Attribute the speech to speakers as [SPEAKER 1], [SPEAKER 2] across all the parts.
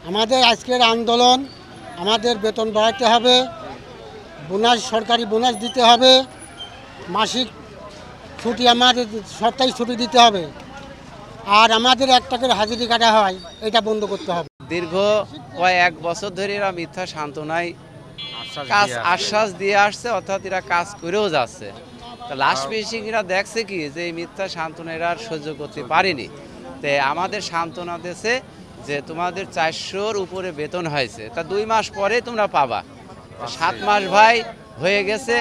[SPEAKER 1] আমাদের আজকের আন্দোলন, আমাদের বেতন বাড়াতে হবে, বোনাস সরকারি বোনাস দিতে হবে, মাসিক ছুটি আমাদের সপ্তাহে ছুটি দিতে হবে, আর আমাদের 1 টাকার হাজিরি কাটা হয়, এটা বন্ধ করতে হবে।
[SPEAKER 2] দীর্ঘ কয়েক বছর ধরে এরা মিথ্যা সান্ত্বনায় কাজ আশ্বাস দিয়ে আসছে, অর্থাৎ এরা কাজ করেও যাচ্ছে। তো লাস্ট ফিনিশিং এরা দেখছে কি যে এই মিথ্যা সান্ত্বনা এরা আর সহ্য করতে পারেনি। তো আমাদের সান্ত্বনা দিয়েছে যে তোমাদের 400-র উপরে বেতন হয়েছে, তা 2 মাস পরে তোমরা পাবা। 7 মাস ভাই হয়ে গেছে,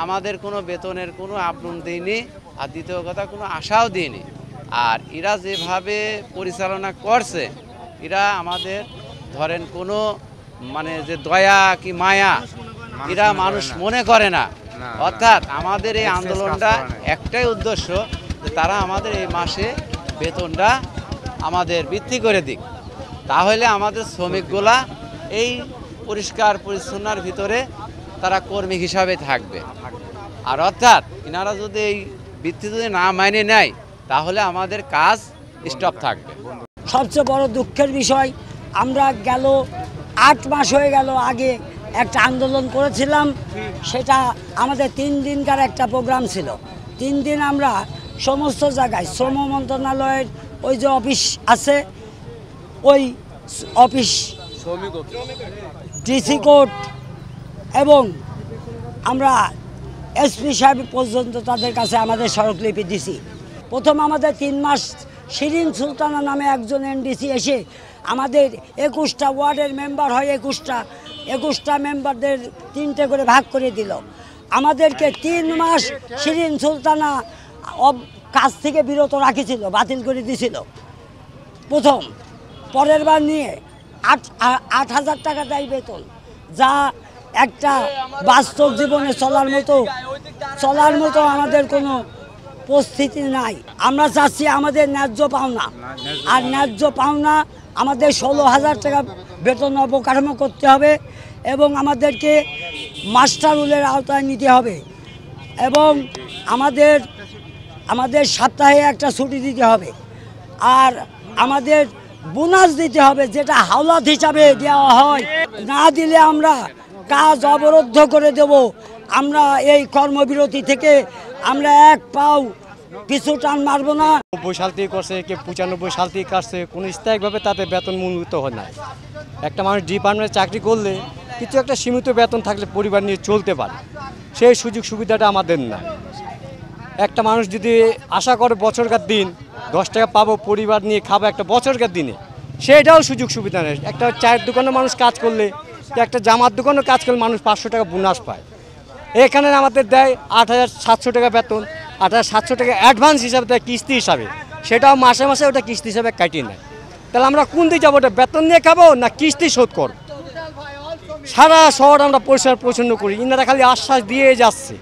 [SPEAKER 2] আমাদের কোনো বেতনের কোনো আপডেট দিইনি, আর দ্বিতীয় কথা কোনো আশাও দিইনি। আর এরা যেভাবে পরিচালনা করছে, এরা আমাদের ধরেন কোনো মানে যে দয়া কি মায়া এরা মানুষ মনে করে না। অর্থাৎ আমাদের এই আন্দোলনটা একটাই উদ্দেশ্য যে তারা আমাদের এই মাসে বেতনটা আমাদের বৃদ্ধি করে দিক, তাহলে আমাদের শ্রমিকগুলা এই পরিষ্কার পরিচ্ছন্নতার ভিতরে তারা কর্মী হিসাবে থাকবে। আর অর্থাৎ এনারা যদি এই বৃত্তি যদি না মাইনে নেয় তাহলে আমাদের কাজ স্টপ থাকবে।
[SPEAKER 3] সবচেয়ে বড় দুঃখের বিষয়, আমরা গেল 8 মাস হয়ে গেল আগে একটা আন্দোলন করেছিলাম, সেটা আমাদের 3 দিনকার একটা প্রোগ্রাম ছিল। 3 দিন আমরা সমস্ত জায়গায় শ্রম মন্ত্রণালয়ের ওই যে অফিস আছে, ওই অফিস, ডিসি কোর্ট এবং আমরা এসপি সাহেব পর্যন্ত তাদের কাছে আমাদের স্মারকলিপি দিছি। প্রথম আমাদের 3 মাস শিরিন সুলতানা নামে একজন এনডিসি এসে আমাদের 21টা ওয়ার্ডের মেম্বার হয়, 21টা মেম্বারদের 3টে করে ভাগ করে দিল। আমাদেরকে 3 মাস শিরিন সুলতানা কাজ থেকে বিরত রাখিছিল, বাতিল করে দিয়েছিল প্রথম। পরের বার নিয়ে 8,000 টাকা দেয় বেতন, যা একটা বাস্তব জীবনে চলার মতো আমাদের কোনো পরিস্থিতি নাই। আমরা চাচ্ছি আমাদের ন্যায্য পাওনা, আর ন্যায্য পাওনা আমাদের 16,000 টাকা বেতন অবকাঠামো করতে হবে এবং আমাদেরকে মাস্টার রুলের আওতায় নিতে হবে এবং আমাদের সপ্তাহে একটা ছুটি দিতে হবে, আর আমাদের বোনাস দিতে হবে, যেটা হাওলাত হিসাবে দেওয়া হয়। না দিলে আমরা কাজ অবরুদ্ধ করে দেব। আমরা এই কর্মবিরতি থেকে আমরা 1 পাও পিছু টান মারবো না।
[SPEAKER 4] 90 সাল থেকে করছে, কে 95 সাল থেকে কাটছে, কোনো স্থায়ীভাবে তাদের বেতন মূল্যত হয় না। একটা মানুষ ডিপার্টমেন্টে চাকরি করলে কিছু একটা সীমিত বেতন থাকলে পরিবার নিয়ে চলতে পারে, সেই সুযোগ সুবিধাটা আমাদের না। একটা মানুষ যদি আশা করে বছরকার দিন 10 টাকা পাবো, পরিবার নিয়ে খাবো একটা বছরকার দিনে, সেটাও সুযোগ সুবিধা নেই। একটা চায়ের দোকানে মানুষ কাজ করলে, একটা জামার দোকানেও কাজ করলে মানুষ 500 টাকা বোনাস পায়। এখানে আমাদের দেয় 8,700 টাকা বেতন, 8,700 টাকা অ্যাডভান্স হিসাবে দেয়, কিস্তি হিসাবে, সেটাও মাসে মাসে ওটা কিস্তি হিসাবে কাটিয়ে নেয়। তাহলে আমরা কোন দিকে যাবো? ওটা বেতন নিয়ে খাবো না কিস্তি শোধ করব? সারা শহর আমরা পরিষ্কার পরিচ্ছন্ন করি, ইনারা খালি আশ্বাস দিয়ে যাচ্ছে।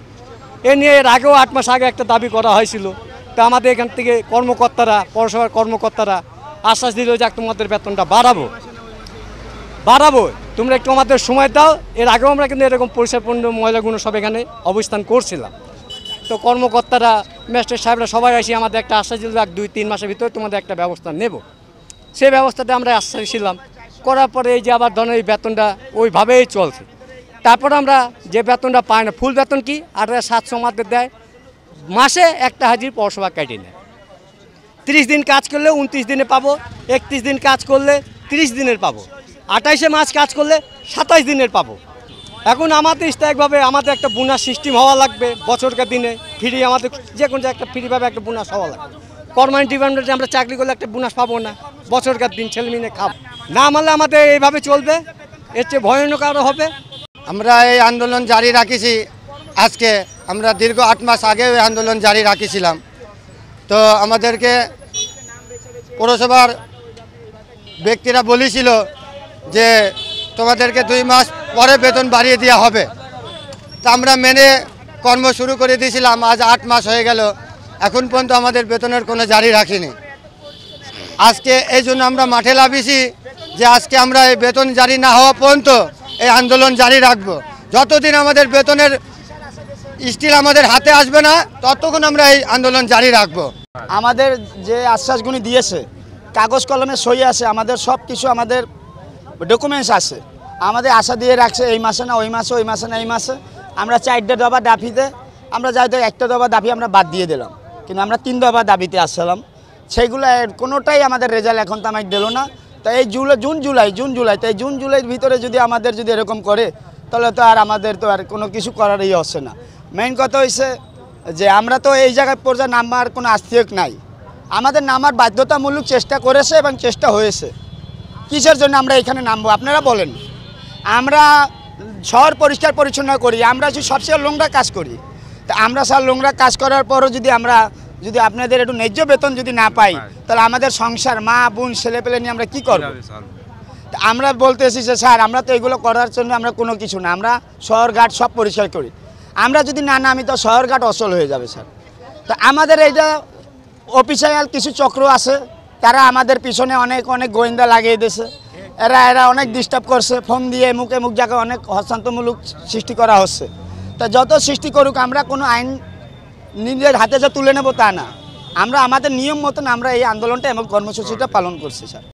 [SPEAKER 4] এ নিয়ে এর আগেও 8 মাস আগে একটা দাবি করা হয়েছিল, তো আমাদের এখান থেকে কর্মকর্তারা, পৌরসভার কর্মকর্তারা আশ্বাস দিল যে তোমাদের বেতনটা বাড়াবো, তোমরা একটু আমাদের সময় দাও। এর আগেও আমরা কিন্তু এরকম পরিষ্কারপূর্ণ মহিলাগুলো সব এখানে অবস্থান করছিলাম। তো কর্মকর্তারা, ম্যাজিস্ট্রেট সাহেবরা সবাই আসি আমাদের একটা আশ্বাস দিল, 2-3 মাসের ভিতরে তোমাদের একটা ব্যবস্থা নেব। সেই ব্যবস্থাটা আমরা আশ্বাস ছিলাম, করার পরে এই যে আবার ধরেন এই বেতনটা ওইভাবেই চলছে। তারপর আমরা যে বেতনটা পাই না, ফুল বেতন কি 8,700 আমাদের দেয়, মাসে একটা হাজির পৌরসভা কেটে নেয়। 30 দিন কাজ করলে 29 দিনে পাবো, 31 দিন কাজ করলে 30 দিনের পাবো, 28 মাস কাজ করলে 27 দিনের পাবো। এখন আমাদের স্থায়ীভাবে আমাদের একটা বোনাস সিস্টেম হওয়া লাগবে, বছরকার দিনে ফ্রি, আমাদের যে কোনো একটা ফ্রিভাবে একটা বোনাস হওয়া লাগবে। পার্মানেন্ট ডিপার্টমেন্টে আমরা চাকরি করলে একটা বোনাস পাবো না, বছরকার দিন ছেলেমেয়ে খাবো না, মানলে আমাদের এইভাবে চলবে, এর চেয়ে ভয়ানক আরও হবে।
[SPEAKER 1] আমরা এই আন্দোলন জারি রাখিছি। আজকে আমরা দীর্ঘ 8 মাস আগে এই আন্দোলন জারি রাখিছিলাম। তো আমাদেরকে পৌরসভার ব্যক্তিরা বলেছিল যে তোমাদেরকে 2 মাস পরে বেতন বাড়িয়ে দেওয়া হবে। তা আমরা মেনে কর্ম শুরু করে দিয়েছিলাম। আজ 8 মাস হয়ে গেল, এখন পর্যন্ত আমাদের বেতনের কোনো জারি রাখিনি। আজকে এই জন্য আমরা মাঠে নামিয়েছি যে আজকে আমরা এই বেতন জারি না হওয়া পর্যন্ত এই আন্দোলন জারি রাখবো। যতদিন আমাদের বেতনের স্টিল আমাদের হাতে আসবে না, ততক্ষণ আমরা এই আন্দোলন জারি রাখবো।
[SPEAKER 5] আমাদের যে আশ্বাসগুলি দিয়েছে, কাগজ কলমে সই আছে, আমাদের সব কিছু আমাদের ডকুমেন্টস আছে, আমাদের আশা দিয়ে রাখছে এই মাসে না ওই মাসে, ওই মাসে না এই মাসে। আমরা 4টা দফা দাবিতে আমরা যাইতে 1টা দফা দাবি আমরা বাদ দিয়ে দিলাম, কিন্তু আমরা 3 দফা দাবিতে আসছিলাম। সেগুলো কোনোটাই আমাদের রেজাল্ট এখন তো আমাকে দিল না। তো এই জুন জুলাই তো এই জুন জুলাইয়ের ভিতরে যদি আমাদের যদি এরকম করে, তাহলে তো আর আমাদের তো আর কোনো কিছু করারই হচ্ছে না। মেইন কথা হয়েছে যে আমরা তো এই জায়গায় পর্যায়ে নামার কোনো আস্থিক নাই, আমাদের নামার বাধ্যতামূলক চেষ্টা করেছে এবং চেষ্টা হয়েছে। কিসের জন্য আমরা এখানে নামবো আপনারা বলেন? আমরা শহর পরিষ্কার পরিচ্ছন্ন করি, আমরা সবচেয়ে নোংরা কাজ করি। তা আমরা স্যার নোংরা কাজ করার পরও যদি আপনাদের একটু ন্যায্য বেতন যদি না পাই, তাহলে আমাদের সংসার, মা বোন ছেলেপেলে নিয়ে আমরা কি করব? তা আমরা বলতেছি যে স্যার আমরা তো এগুলো করার জন্য আমরা কোনো কিছু না, আমরা শহরঘাট সব পরিষ্কার করি। আমরা যদি না নামি তো শহরঘাট অচল হয়ে যাবে স্যার। তো আমাদের এইটা অফিসিয়াল কিছু চক্র আছে, তারা আমাদের পিছনে অনেক গোয়েন্দা লাগিয়ে দিয়েছে। এরা অনেক ডিস্টার্ব করছে, ফোন দিয়ে মুখে মুখ জায়গায় অনেক হস্তান্তরমূলক সৃষ্টি করা হচ্ছে। তা যত সৃষ্টি করুক, আমরা কোনো আইন নিজের হাতে যে তুলে নেব তা না, আমরা আমাদের নিয়ম মতন আমরা এই আন্দোলনটা এবং কর্মসূচিটা পালন করছি স্যার।